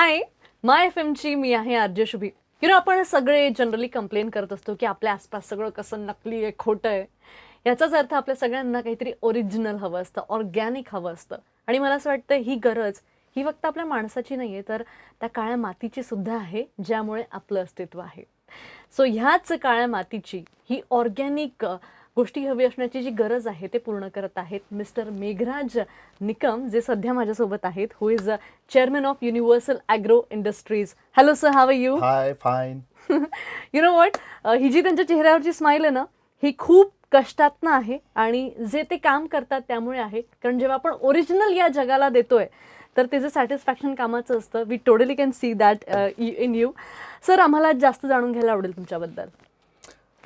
हाय, माय एफएमची मी आहे आरजे शुभी. आपण सगळे जनरली कंप्लेन करत असतो की आपल्या आसपास सगळं कसं नकली आहे, खोटं आहे. याचाच अर्थ आपल्या सगळ्यांना काहीतरी ओरिजिनल हवं असतं, ऑर्गॅनिक हवं असतं. आणि मला असं वाटतं ही गरज ही फक्त आपल्या माणसाची नाही आहे, तर त्या काळ्या मातीची सुद्धा आहे, ज्यामुळे आपलं अस्तित्व आहे. सो ह्याच काळ्या मातीची ही ऑर्गॅनिक गोष्टी हवी असण्याची जी गरज आहे ते पूर्ण करत आहेत मिस्टर मेघराज निकम, जे सध्या माझ्यासोबत आहेत, who is chairman of Universal Agro Industries. Hello sir, how are you? Hi, fine. You know what, ही जी त्यांच्या चेहऱ्यावरची स्माईल आहे ना, ही खूप कष्टातनं आहे आणि जे ते काम करतात त्यामुळे आहे. कारण जेव्हा आपण ओरिजिनल या जगाला देतोय तर त्याचं सॅटिस्फॅक्शन कामाचं असतं. We totally can see that in you. Sir, आम्हाला जास्त जाणून घ्यायला आवडेल तुमच्याबद्दल.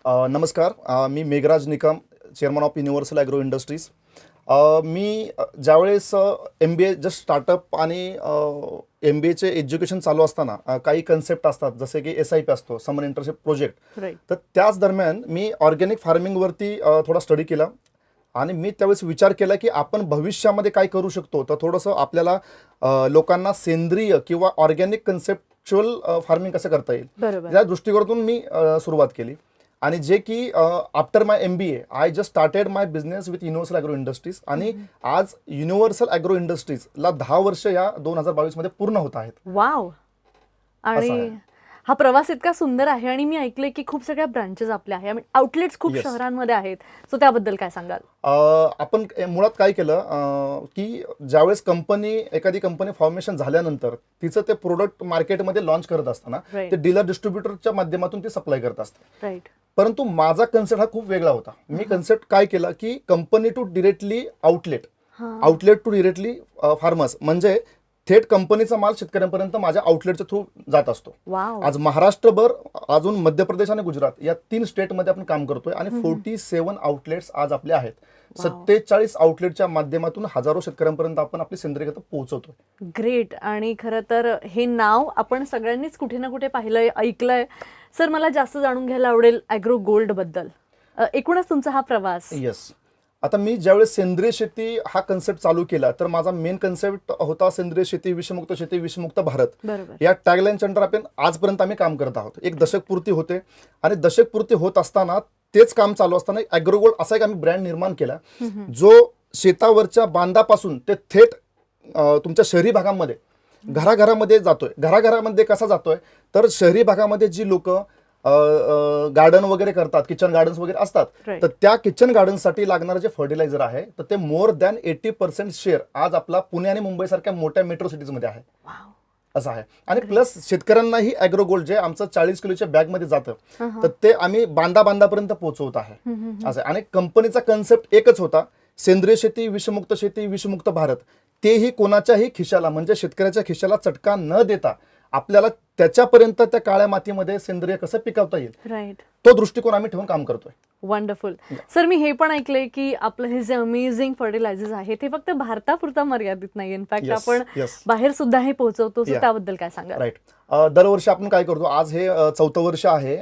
नमस्कार, मी Meghraj Nikam, chairman of Universal Agro Industries. मी ज्यावेळेस MBA जस्ट स्टार्टअप आणि MBAचे एज्युकेशन चालू असताना काही कन्सेप्ट असतात, जसे की SIP असतो, समर इंटर्नशिप प्रोजेक्ट. तर त्याच दरम्यान मी ऑर्गॅनिक फार्मिंगवरती थोडा स्टडी केला आणि मी त्यावेळेस विचार केला की आपण भविष्यामध्ये काय करू शकतो. तर थोडंसं आपल्याला लोकांना सेंद्रिय किंवा ऑर्गॅनिक कन्सेप्च्युअल फार्मिंग कसं करता येईल या दृष्टिकोनातून मी सुरुवात केली. आणि जे की after my MBA I just started my business with universal Agro industries. आणि आज युनिव्हर्सल ॲग्रो इंडस्ट्रीजला 10 वर्ष या 2022 मध्ये पूर्ण होत आहेत. वाव. आणि हा प्रवास इतका सुंदर आहे. आणि मी ऐकलंय की खूप सगळ्या ब्रांचेस आपल्या आहे, आउटलेट्स खूप शहरांमध्ये आहेत. सो त्याबद्दल काय सांगाल? आपण मुळात काय केलं की ज्यावेळेस एखादी कंपनी फॉर्मेशन झाल्यानंतर तिचं ते प्रोडक्ट मार्केटमध्ये लॉन्च करत असताना ते डीलर डिस्ट्रीब्युटरच्या माध्यमातून ते सप्लाय करत असतात. राईट. परंतु माझा कन्सेप्ट हा खूप वेगळा होता. मी कन्सेप्ट काय केला की company to directly outlet to directly farmers, म्हणजे थेट कंपनीचा माल शेतकऱ्यांपर्यंत माझ्या आउटलेटच्या थ्रू जात असतो. आज महाराष्ट्रभर, अजून मध्य प्रदेश आणि गुजरात या 3 स्टेटमध्ये आपण काम करतोय आणि 47 आउटलेट्स आज आपले आहेत. 47 आउटलेटच्या माध्यमातून हजारो शेतकऱ्यांपर्यंत आपण आपली सेंद्रिय खतं पोहोचवतोय. ग्रेट. आणि खरं तर हे नाव आपण सगळ्यांनीच कुठे ना कुठे पाहिलंय, ऐकलंय. सर, मला जास्त जाणून घ्यायला आवडेल ॲग्रो गोल्ड बद्दल. एकूणच तुमचा हा प्रवास. येस. आता मी ज्यावेळेस सेंद्रिय शेती हा कन्सेप्ट चालू केला तर माझा मेन कन्सेप्ट होता सेंद्रिय शेती, विषमुक्त भारत. या टॅगलाईनच्या अंडर आपण आजपर्यंत आम्ही काम करत आहोत. एक दशकपूर्ती होते आणि दशकपूर्ती होत असताना तेच काम चालू असताना ॲग्रो गोल्ड असा एक आम्ही ब्रँड निर्माण केला, जो शेतावरच्या बांधापासून ते थेट तुमच्या शहरी भागामध्ये घराघरामध्ये जातोय. घराघरामध्ये कसा जातोय तर शहरी भागामध्ये जी लोक गार्डन वगैरे करतात, किचन गार्डन्स वगैरे असतात, तर त्या किचन गार्डनसाठी लागणारं जे फर्टिलायझर आहे तर ते मोर दॅन 80% शेअर आज आपला पुणे आणि मुंबई सारख्या मोठ्या मेट्रो सिटीजमध्ये आहे. असं आहे. आणि प्लस शेतकऱ्यांनाही ॲग्रो गोल्ड जे आमचं 40 किलोच्या बॅगमध्ये जातं तर ते आम्ही बांधापर्यंत पोहोचवत आहे. असं. आणि कंपनीचा कन्सेप्ट एकच होता, सेंद्रिय शेती, विषमुक्त भारत. तेही कोणाच्याही खिशाला, म्हणजे शेतकऱ्याच्या खिशाला चटका न देता आपल्याला त्याच्यापर्यंत त्या काळ्या मातीमध्ये सेंद्रिय कसं पिकवता येईल, राईट, तो दृष्टिकोन आम्ही ठेवून काम करतोय. वंडरफुल. सर, मी हे पण ऐकलंय की आपलं हे जे अमेझिंग फर्टिलायझर्स आहे ते फक्त भारतापुरता मर्यादित नाही. इनफॅक्ट आपण बाहेर सुद्धा हे पोहोचवतो. त्याबद्दल काय सांगा? राईट. दरवर्षी आपण काय करतो, आज हे 4थं वर्ष आहे.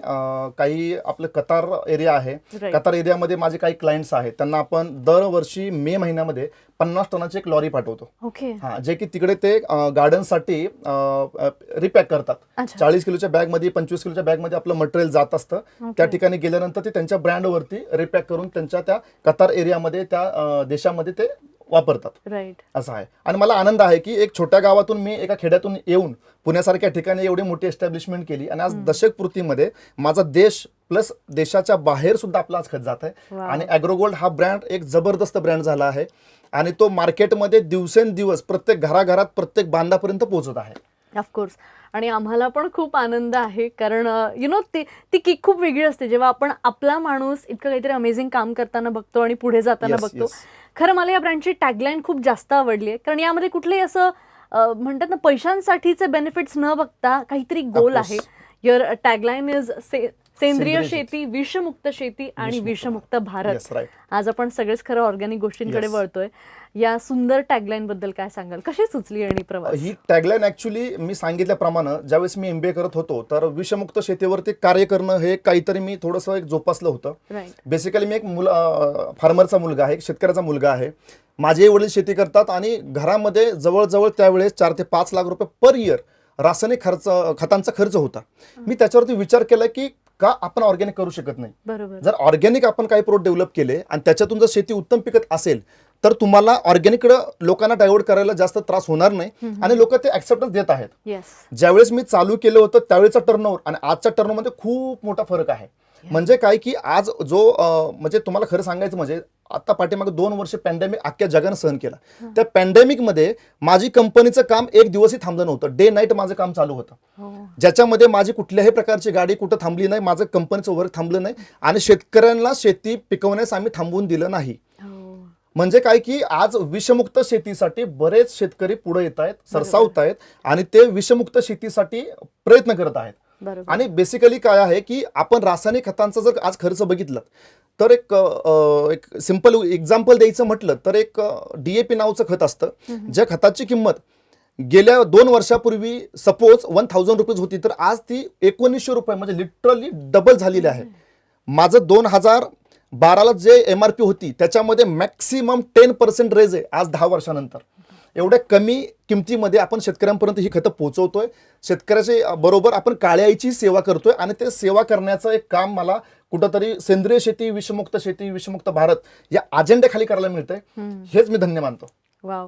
काही आपलं कतार एरिया आहे, कतार एरियामध्ये माझे काही क्लायंट्स आहेत, त्यांना आपण दरवर्षी मे महिन्यामध्ये 50 टनाची एक लॉरी पाठवतो. जे की तिकडे ते गार्डनसाठी रिपॅक करतात. 40 किलोच्या बॅगमध्ये, 25 किलोच्या बॅगमध्ये आपलं मटेरियल जात असतं. त्या ठिकाणी गेल्यानंतर ते त्यांच्या ब्रँडवरती रिपॅक करून त्यांच्या त्या कतार एरियामध्ये, त्या देशामध्ये ते वापरतात. राईट. असं आहे. आणि मला आनंद आहे की एक छोट्या गावातून मी एका खेड्यातून येऊन पुण्यासारख्या ठिकाणी एवढी मोठी एस्टॅब्लिशमेंट केली आणि आज दशकपूर्तीमध्ये माझा देश प्लस देशाच्या बाहेर सुद्धा आपला आज खत जात आहे. आणि ॲग्रो गोल्ड हा ब्रँड एक जबरदस्त ब्रँड झाला आहे आणि तो मार्केटमध्ये दिवसेंदिवस प्रत्येक घराघरात, प्रत्येक बांधापर्यंत पोहोचत आहे. ऑफकोर्स. आणि आम्हाला पण खूप आनंद आहे, कारण ती किक खूप वेगळी असते जेव्हा आपण आपला माणूस इतकं काहीतरी अमेझिंग काम करताना बघतो आणि पुढे जाताना बघतो. खरं मला या ब्रँडची टॅगलाईन खूप जास्त आवडली आहे, कारण यामध्ये कुठलेही असं म्हणतात ना, पैशांसाठीचे बेनिफिट्स न बघता काहीतरी गोल आहे. युअर टॅगलाईन इज सेंद्रिय शेती, विषमुक्त शेती आणि विषमुक्त भारत. आज आपण सगळेच खरं ऑर्गॅनिक गोष्टींकडे वळतोय. या सुंदर टॅगलाईन बद्दल काय सांगाल? कशी सुचली आणि प्रवास? ही टॅगलाईन ऍक्च्युली मी सांगितल्याप्रमाणे ज्यावेळेस मी MBA करत होतो तर विषमुक्त शेतीवरती कार्य करणं हे काहीतरी मी थोडंसं एक जोपासलं होतं. बेसिकली मी एक फार्मरचा मुलगा आहे, एक शेतकऱ्याचा मुलगा आहे. माझे वडील शेती करतात आणि घरामध्ये जवळजवळ त्यावेळेस 4 ते 5 लाख रुपये पर इयर रासायनिक खतांचा खर्च होता. मी त्याच्यावरती विचार केला की का आपण ऑर्गॅनिक करू शकत नाही. बरोबर. जर ऑर्गॅनिक आपण काही प्रोडक्ट डेव्हलप केले आणि त्याच्यातून जर शेती उत्तम पिकत असेल तर तुम्हाला ऑर्गॅनिककडे लोकांना डायव्हर्ट करायला जास्त त्रास होणार नाही आणि लोक ते ऍक्सेप्टन्स देत आहेत. येस. ज्यावेळेस मी चालू केलं होतं त्यावेळेचा टर्नओव्हर आणि आजच्या टर्नओव्हरमध्ये खूप मोठा फरक आहे. म्हणजे काय की आज जो म्हणजे तुम्हाला खरं सांगायचं म्हणजे आता पाठीमागे 2 वर्ष पॅन्डेमिक अख्ख्या जगानं सहन केला. त्या पॅन्डेमिकमध्ये माझी कंपनीचं काम एक दिवसही थांबलं नव्हतं. डे नाईट माझं काम चालू होतं, ज्याच्यामध्ये माझी कुठल्याही प्रकारची गाडी कुठं थांबली नाही, माझं कंपनीचं वर्क थांबलं नाही आणि शेतकऱ्यांना शेती पिकवण्यास आम्ही थांबवून दिलं नाही. म्हणजे काय की आज विषमुक्त शेतीसाठी बरेच शेतकरी पुढे येत आहेत, सरसावत आहेत आणि ते विषमुक्त शेतीसाठी प्रयत्न करत आहेत. आणि बेसिकली काय आहे की आपण रासायनिक खतांचा जर आज खर्च बघितला तर एक सिंपल एक्झाम्पल द्यायचं म्हटलं तर एक DAP नावाचं खत असतं, ज्या खताची किंमत गेल्या 2 वर्षापूर्वी सपोज 1000 रुपीज होती तर आज ती 1900 रुपये म्हणजे लिटरली डबल झालेली आहे. माझं 2012ला जे MRP होती त्याच्यामध्ये मॅक्सिमम 10% रेज आहे आज 10 वर्षानंतर. एवढ्या कमी किमतीमध्ये आपण शेतकऱ्यांपर्यंत ही खतं पोहोचवतोय. शेतकऱ्याच्या बरोबर आपण काळ्या आईची सेवा करतोय आणि ते सेवा करण्याचं एक काम मला कुठंतरी सेंद्रिय शेती, विषमुक्त भारत या अजेंड्याखाली करायला मिळतंय. हेच मी धन्य मानतो. वाव.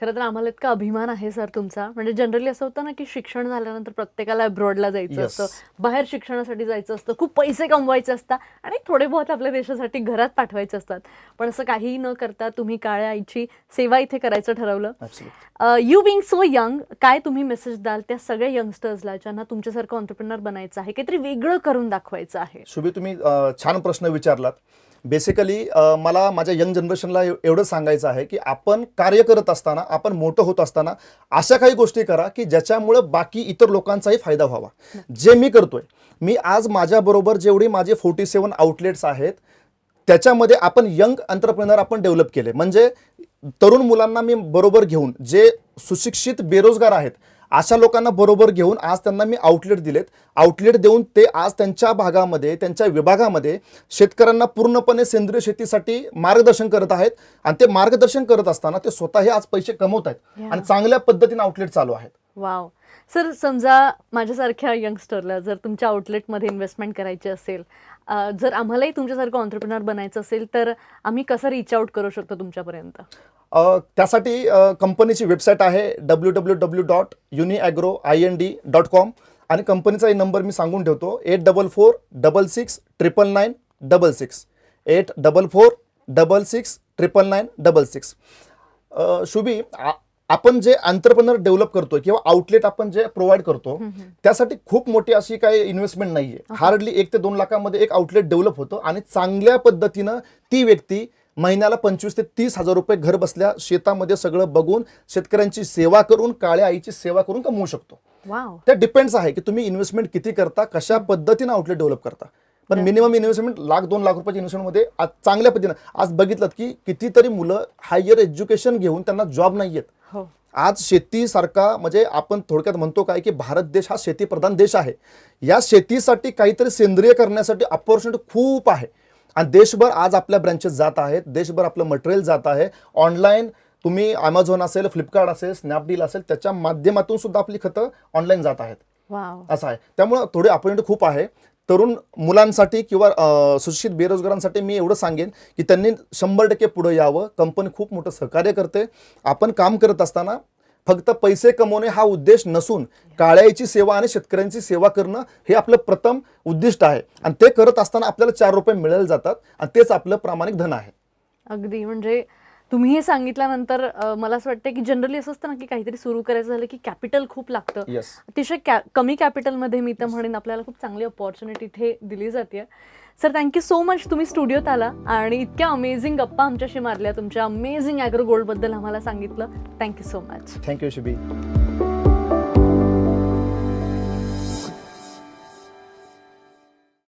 खरं तर आम्हाला इतका अभिमान आहे सर तुमचा. म्हणजे जनरली असं होतं ना की शिक्षण झाल्यानंतर प्रत्येकाला अब्रॉडला जायचं असतं, बाहेर शिक्षणासाठी जायचं असतं, खूप पैसे कमवायचे असतात आणि थोडे बहुत आपल्या देशासाठी घरात पाठवायचे असतात. पण असं काहीही न करता तुम्ही काळ्या आईची सेवा इथे करायचं ठरवलं. यू बिंग सो यंग, काय तुम्ही मेसेज द्याल त्या सगळ्या यंगस्टर्सला ज्यांना तुमच्यासारखं ऑन्टरप्रिनर बनायचं आहे, काहीतरी वेगळं करून दाखवायचं आहे? शुभी, तुम्ही छान प्रश्न विचारलात. बेसिकली मला माझ्या यंग जनरेशनला एवढं सांगायचं आहे की आपण कार्य करत असताना, आपण मोठं होत असताना अशा काही गोष्टी करा की ज्याच्यामुळं बाकी इतर लोकांचाही फायदा व्हावा. जे मी करतोय, मी आज माझ्याबरोबर जेवढी माझे 47 आउटलेट्स आहेत त्याच्यामध्ये आपण यंग एंटरप्रेनर आपण डेव्हलप केले. म्हणजे तरुण मुलांना मी बरोबर घेऊन, जे सुशिक्षित बेरोजगार आहेत अशा लोकांना बरोबर घेऊन आज त्यांना मी आउटलेट दिलेत. आउटलेट देऊन ते आज त्यांच्या भागामध्ये, त्यांच्या विभागामध्ये शेतकऱ्यांना पूर्णपणे सेंद्रिय शेतीसाठी मार्गदर्शन करत आहेत आणि ते मार्गदर्शन करत असताना ते स्वतःही आज पैसे कमवत आहेत आणि चांगल्या पद्धतीने आउटलेट चालू आहेत. वाव. सर, समजा माझ्यासारख्या यंगस्टरला जर तुमच्या आउटलेटमध्ये इन्व्हेस्टमेंट करायची असेल, जर आम्हालाही तुमच्यासारखं ऑन्टरप्रिनर बनायचं असेल तर आम्ही कसं रीच आउट करू शकतो तुमच्यापर्यंत? त्यासाठी कंपनीची वेबसाईट आहे www.uniagro.com आणि कंपनीचा नंबर मी सांगून ठेवतो 8446669966 8446669966. शुभी, आपण जे एंटरप्रेनर डेव्हलप करतो किंवा आउटलेट आपण जे प्रोव्हाइड करतो त्यासाठी खूप मोठी अशी काही इन्व्हेस्टमेंट नाहीये. हार्डली 1 ते 2 लाखामध्ये एक आउटलेट डेव्हलप होतं आणि चांगल्या पद्धतीनं ती व्यक्ती महिन्याला 25 ते 30 हजार रुपये घर बसल्या शेतामध्ये सगळं बघून शेतकऱ्यांची सेवा करून, काळ्या आईची सेवा करून कमवू शकतो. त्या डिपेंड्स आहे की तुम्ही इन्व्हेस्टमेंट किती करता, कशा पद्धतीने आउटलेट डेव्हलप करता. पण मिनिमम इन्व्हेस्टमेंट 1-2 लाख रुपयाच्या इन्व्हेस्टमेंटमध्ये आज चांगल्या पद्धतीनं आज बघितलं की कितीतरी मुलं हायर एज्युकेशन घेऊन त्यांना जॉब नाही येत. आज शेतीसारखा म्हणजे आपण थोडक्यात म्हणतो काय की भारत देश हा शेतीप्रधान देश आहे. या शेतीसाठी काहीतरी सेंद्रिय करण्यासाठी अपॉर्च्युनिटी खूप आहे आणि देशभर आज आपल्या ब्रँचेस जात आहेत, देशभर आपलं मटेरियल जात आहे. ऑनलाईन तुम्ही अमेझॉन असेल, फ्लिपकार्ट असेल, स्नॅपडील असेल त्याच्या माध्यमातून सुद्धा आपली खतं ऑनलाईन जात आहेत. असं आहे. त्यामुळं थोडी अपॉर्च्युनिटी खूप आहे. तरुण मुलांसाठी किंवा सुशिक्षित बेरोजगारांसाठी मी एवढं सांगेन की त्यांनी 100% पुढे यावं. कंपनी खूप मोठं सहकार्य करते. आपण काम करत असताना फक्त पैसे कमवणे हा उद्देश नसून काळ्याची सेवा आणि शेतकऱ्यांची सेवा करणं हे आपलं प्रथम उद्दिष्ट आहे आणि ते करत असताना आपल्याला 4 रुपये मिळाले जातात आणि तेच आपलं प्रामाणिक धन आहे. अगदी. म्हणजे तुम्ही हे सांगितल्यानंतर मला असं वाटतं की जनरली असं असतं ना की काहीतरी सुरू करायचं झालं की कॅपिटल खूप लागतं. अतिशय कमी कॅपिटलमध्ये मी तर म्हणेन आपल्याला खूप चांगली अपॉर्च्युनिटी इथे दिली जाते. Sir, thank you so much. तुम्ही स्टुडिओत आला आणि इतक्या अमेझिंग गप्पा आमच्याशी मारल्या, तुमच्या अमेझिंग ॲग्रो गोल्डबद्दल आम्हाला सांगितलं. Thank you so much. Thank you Shubhi.